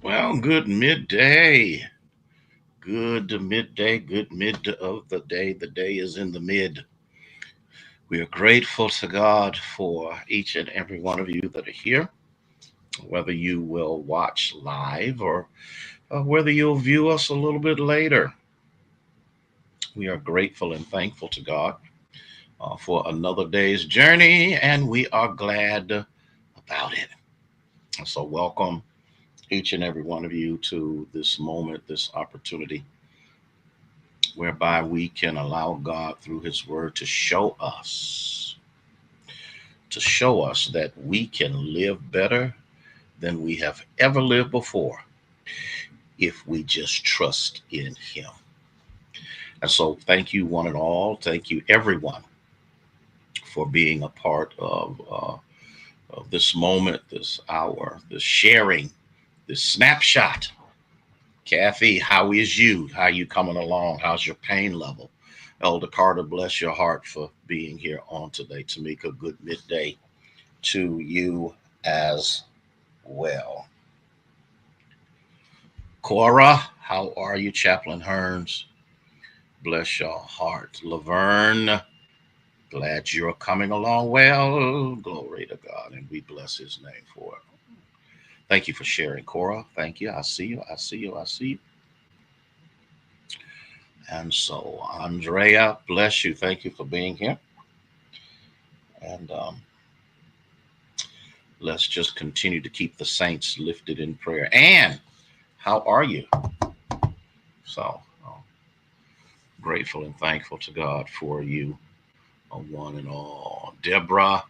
Well, good midday. Good midday. Good mid of the day. The day is in the mid. We are grateful to God for each and every one of you that are here, whether you will watch live or whether you'll view us a little bit later. We are grateful and thankful to God for another day's journey, and we are glad about it. So, welcome each and every one of you to this moment, this opportunity whereby we can allow God through His Word to show us that we can live better than we have ever lived before if we just trust in Him. And so, thank you, one and all. Thank you, everyone, for being a part of this moment, this hour, this sharing, this snapshot. Kathy, how is you? How you coming along? How's your pain level? Elder Carter, bless your heart for being here on today. Tamika, good midday to you as well. Cora, how are you? Chaplain Hearns, bless your heart. Laverne, glad you're coming along well. Glory to God, and we bless His name for it. Thank you for sharing, Cora. Thank you. I see you. I see you. I see you. And so, Andrea, bless you. Thank you for being here. And let's just continue to keep the saints lifted in prayer. And how are you? So, grateful and thankful to God for you, one and all. Deborah,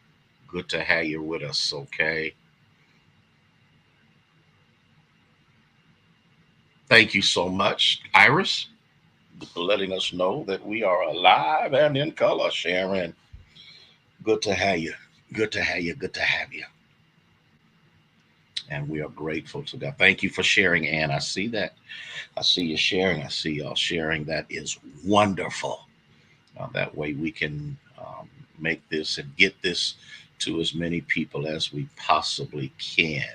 good to have you with us, okay? Thank you so much, Iris, for letting us know that we are alive and in color, Sharon. Good to have you. Good to have you. Good to have you. And we are grateful to God. Thank you for sharing, Ann. I see that. I see you sharing. I see y'all sharing. That is wonderful. That way we can make this and get this to as many people as we possibly can.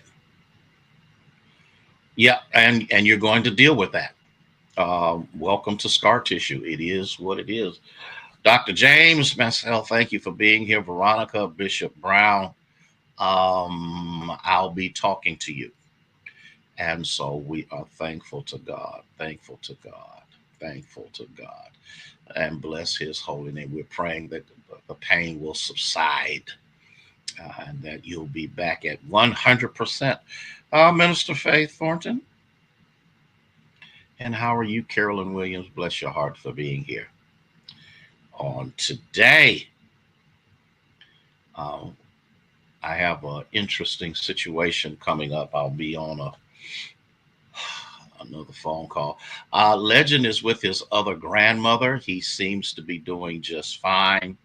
Yeah, and you're going to deal with that. Welcome to Scar Tissue. It is what it is. Dr. James Mansell, thank you for being here. Veronica, Bishop Brown, I'll be talking to you. And so we are thankful to God, thankful to God, thankful to God, and bless His holy name. We're praying that the pain will subside and that you'll be back at 100%. Minister Faith Thornton, and how are you, Carolyn Williams? Bless your heart for being here on today. Um, I have an interesting situation coming up. I'll be on another phone call. Legend is with his other grandmother. He seems to be doing just fine.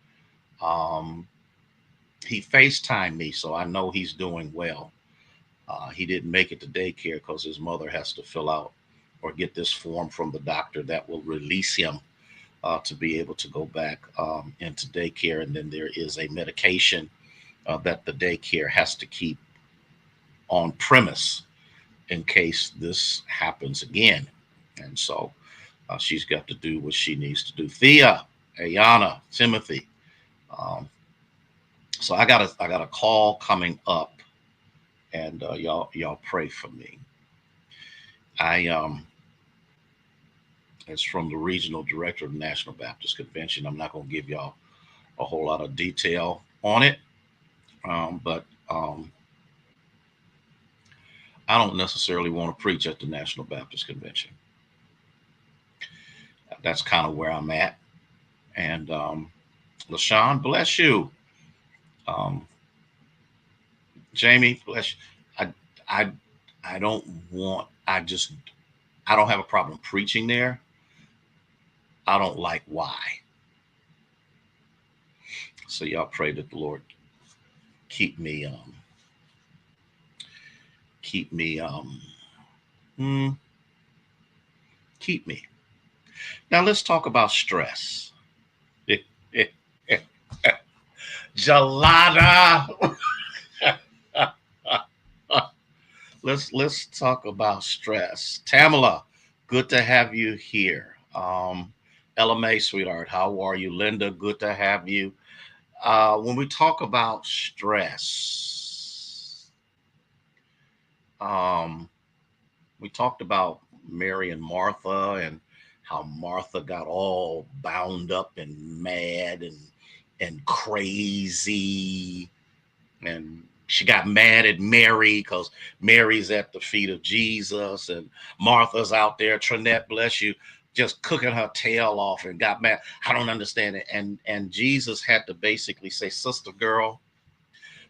Um, he FaceTimed me, so I know he's doing well. He didn't make it to daycare because his mother has to fill out or get this form from the doctor that will release him to be able to go back into daycare. And then there is a medication that the daycare has to keep on premise in case this happens again. And so she's got to do what she needs to do. Thea, Ayana, Timothy. Um, so I got a call coming up, and y'all pray for me. I It's from the regional director of the National Baptist Convention. I'm not going to give y'all a whole lot of detail on it, but I don't necessarily want to preach at the National Baptist Convention. That's kind of where I'm at. And LaShawn, bless you. Um, Jamie, bless you. I I don't want. I don't have a problem preaching there. I don't like why. So y'all pray that the Lord keep me keep me hmm, keep me. Now let's talk about stress. Gelada. Let's talk about stress. Tamala, good to have you here. LMA, sweetheart, how are you? Linda, good to have you. When we talk about stress, um, we talked about Mary and Martha and how Martha got all bound up and mad and crazy, and she got mad at Mary because Mary's at the feet of Jesus, and Martha's out there, Trinette, bless you, just cooking her tail off and got mad. I don't understand it. And Jesus had to basically say, sister girl,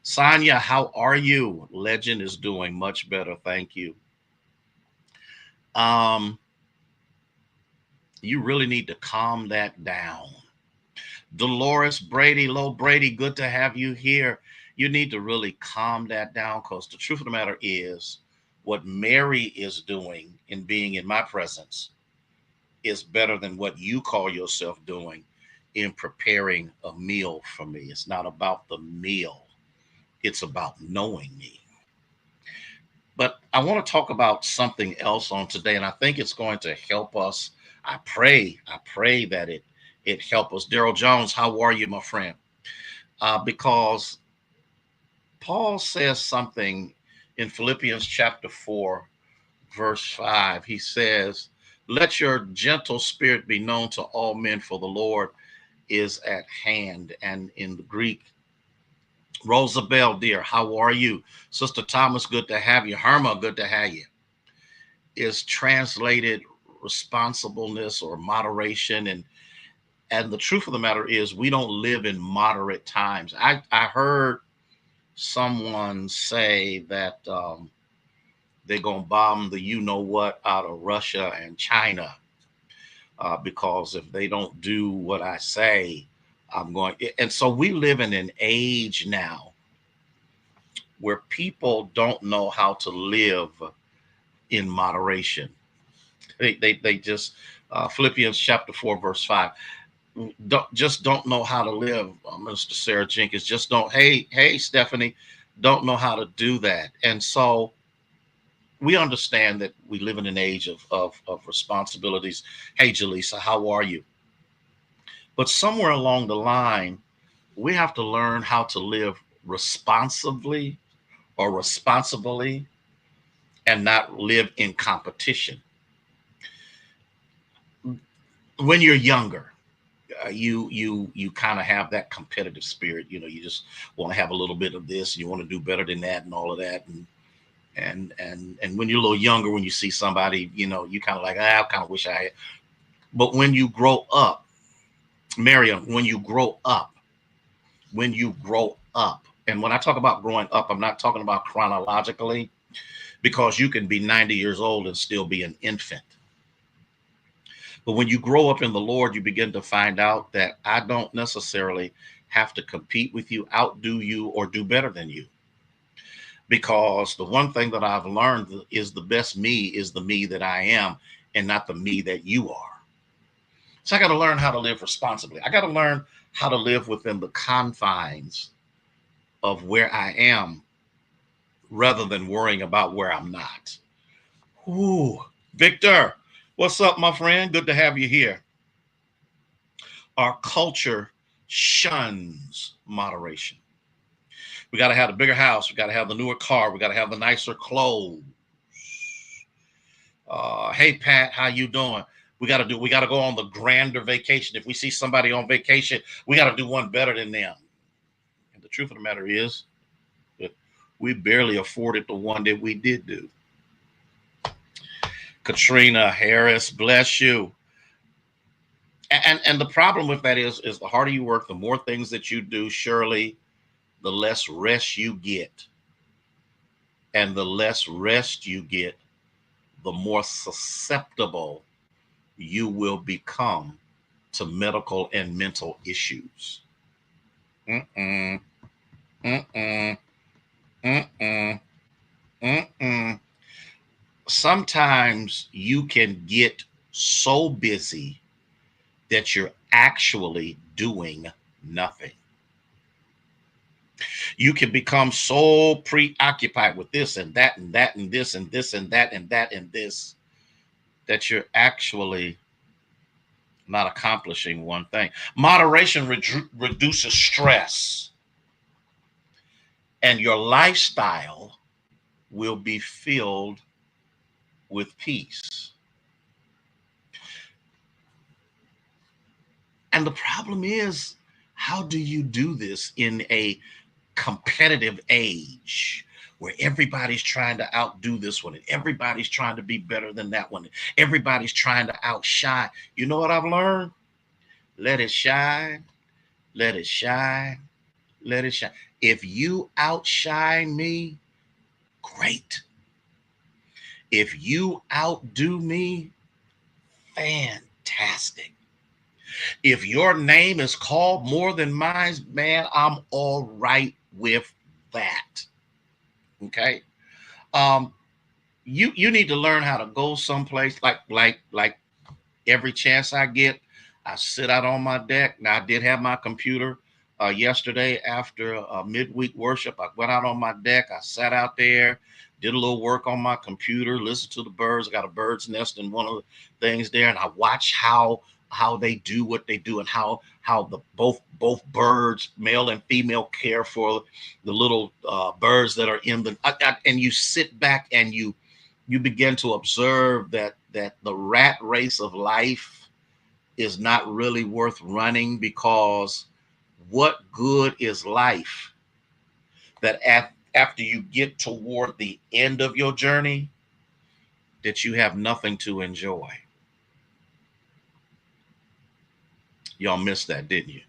Sonia, how are you? Legend is doing much better, thank you. Um, you really need to calm that down. Dolores Brady, Low Brady, good to have you here. You need to really calm that down because the truth of the matter is, what Mary is doing in being in my presence is better than what you call yourself doing in preparing a meal for me. It's not about the meal, it's about knowing me. But I want to talk about something else on today, and I think it's going to help us. I pray that it help us. Daryl Jones, how are you, my friend? Because Paul says something in Philippians chapter 4, verse 5. He says, let your gentle spirit be known to all men, for the Lord is at hand. And in the Greek, Rosabelle, dear, how are you? Sister Thomas, good to have you. Herma, good to have you. Is translated responsibleness or moderation. And the truth of the matter is, we don't live in moderate times. I heard someone say that they're going to bomb the you know what out of Russia and China because if they don't do what I say, I'm going. And so we live in an age now where people don't know how to live in moderation. They just, Philippians chapter 4, verse 5. Don't know how to live, Mr. Sarah Jenkins. Just don't. Hey, Stephanie, don't know how to do that. And so we understand that we live in an age of responsibilities. Hey, Jaleesa, how are you? But somewhere along the line, we have to learn how to live responsibly or responsibly and not live in competition. When you're younger, you kind of have that competitive spirit. You just want to have a little bit of this. You want to do better than that, and all of that. And when you're a little younger, when you see somebody, you kind of like, I kind of wish I had. But when you grow up, Miriam, when you grow up, and when I talk about growing up, I'm not talking about chronologically, because you can be 90 years old and still be an infant. But when you grow up in the Lord, you begin to find out that I don't necessarily have to compete with you, outdo you, or do better than you. Because the one thing that I've learned is the best me is the me that I am and not the me that you are. So I got to learn how to live responsibly. I got to learn how to live within the confines of where I am rather than worrying about where I'm not. Ooh, Victor, what's up, my friend? Good to have you here. Our culture shuns moderation. We got to have the bigger house. We got to have the newer car. We got to have the nicer clothes. Hey, Pat, how you doing? We got to go on the grander vacation. If we see somebody on vacation, we got to do one better than them. And the truth of the matter is that we barely afforded the one that we did do. Katrina Harris, bless you. And the problem with that is the harder you work, the more things that you do, Shirley, the less rest you get. And the less rest you get, the more susceptible you will become to medical and mental issues. Mm-mm, mm-mm, mm-mm, mm-mm. Sometimes you can get so busy that you're actually doing nothing. You can become so preoccupied with this and that and that and this and this and that and that and this that you're actually not accomplishing one thing. Moderation reduces stress, and your lifestyle will be filled with peace. And the problem is, how do you do this in a competitive age where everybody's trying to outdo this one and everybody's trying to be better than that one? Everybody's trying to outshine. You know what I've learned? Let it shine, let it shine, let it shine. If you outshine me, great. If you outdo me, fantastic. If your name is called more than mine, man, I'm all right with that. Okay. Um, you need to learn how to go someplace like every chance I get, I sit out on my deck. Now I did have my computer yesterday after midweek worship. I went out on my deck. I sat out there, did a little work on my computer, listened to the birds. I got a bird's nest in one of the things there, and I watch how they do what they do and how the both birds, male and female, care for the little birds that are in the and you sit back and you begin to observe that the rat race of life is not really worth running, because what good is life that after you get toward the end of your journey that you have nothing to enjoy? Y'all missed that, didn't you?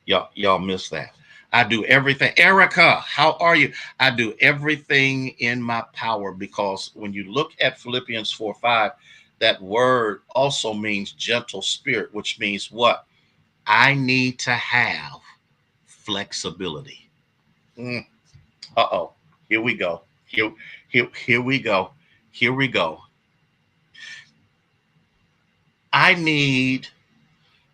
Y'all missed that. I do everything. Erica, how are you? I do everything in my power, because when you look at Philippians 4:5, that word also means gentle spirit, which means what? I need to have flexibility. Mm. Uh-oh. Here we go. Here we go. Here we go. I need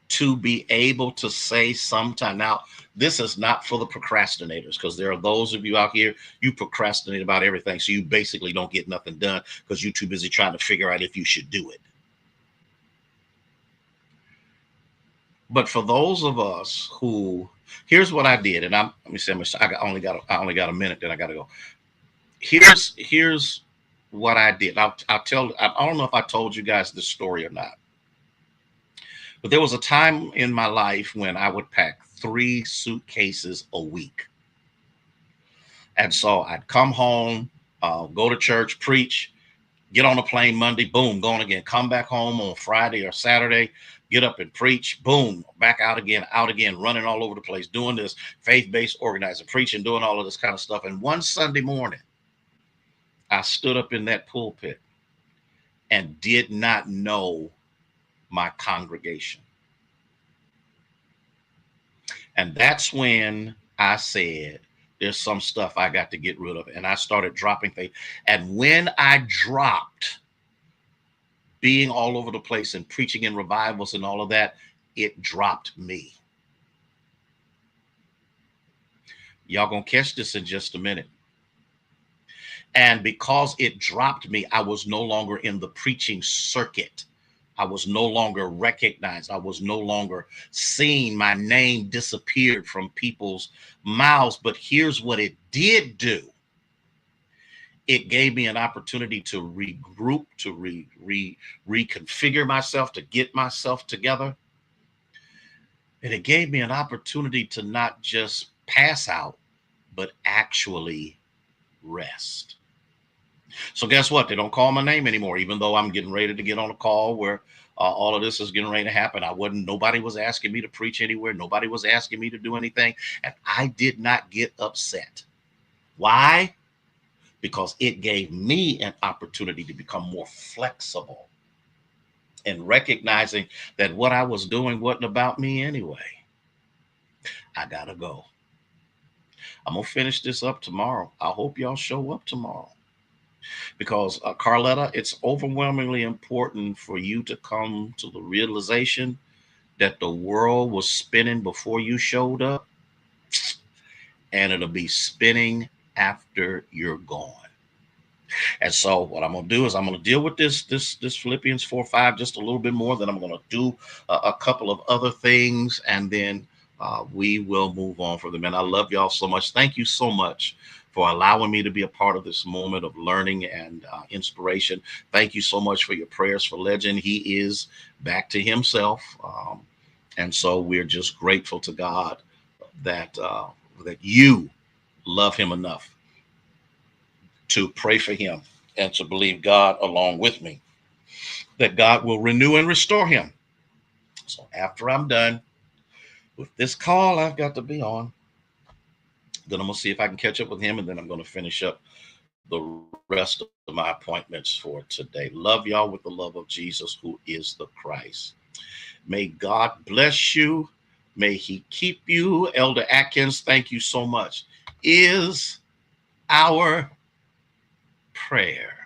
to be able to say sometime. Now, this is not for the procrastinators, because there are those of you out here, you procrastinate about everything. So you basically don't get nothing done because you're too busy trying to figure out if you should do it. But for those of us who, here's what I did, and let me say, I only got a minute, then I got to go. Here's what I did. I'll tell. I don't know if I told you guys this story or not, but there was a time in my life when I would pack 3 suitcases a week. And so I'd come home, go to church, preach, get on a plane Monday, boom, going again, come back home on Friday or Saturday, get up and preach, boom, back out again, running all over the place, doing this faith-based organizing, preaching, doing all of this kind of stuff. And one Sunday morning, I stood up in that pulpit and did not know my congregation. And that's when I said, there's some stuff I got to get rid of. And I started dropping things. And when I dropped being all over the place and preaching in revivals and all of that, it dropped me. Y'all gonna catch this in just a minute. And because it dropped me, I was no longer in the preaching circuit. I was no longer recognized. I was no longer seen. My name disappeared from people's mouths. But here's what it did do. It gave me an opportunity to regroup, to reconfigure myself, to get myself together. And it gave me an opportunity to not just pass out, but actually rest. So guess what? They don't call my name anymore, even though I'm getting ready to get on a call where all of this is getting ready to happen. Nobody was asking me to preach anywhere. Nobody was asking me to do anything. And I did not get upset. Why? Because it gave me an opportunity to become more flexible and recognizing that what I was doing wasn't about me anyway. I gotta go. I'm gonna finish this up tomorrow. I hope y'all show up tomorrow. Because Carletta, it's overwhelmingly important for you to come to the realization that the world was spinning before you showed up. and it'll be spinning after you're gone. And so what I'm going to do is I'm going to deal with this Philippians 4:5 just a little bit more. Then I'm going to do a couple of other things, and then we will move on from them. And I love y'all so much. Thank you so much for allowing me to be a part of this moment of learning and inspiration. Thank you so much for your prayers for Legend. He is back to himself, and so we're just grateful to God that that you love him enough to pray for him and to believe God along with me that God will renew and restore him. So after I'm done with this call I've got to be on, then I'm going to see if I can catch up with him, and then I'm going to finish up the rest of my appointments for today. Love y'all with the love of Jesus, who is the Christ. May God bless you. May he keep you. Elder Atkins, thank you so much, is our prayer.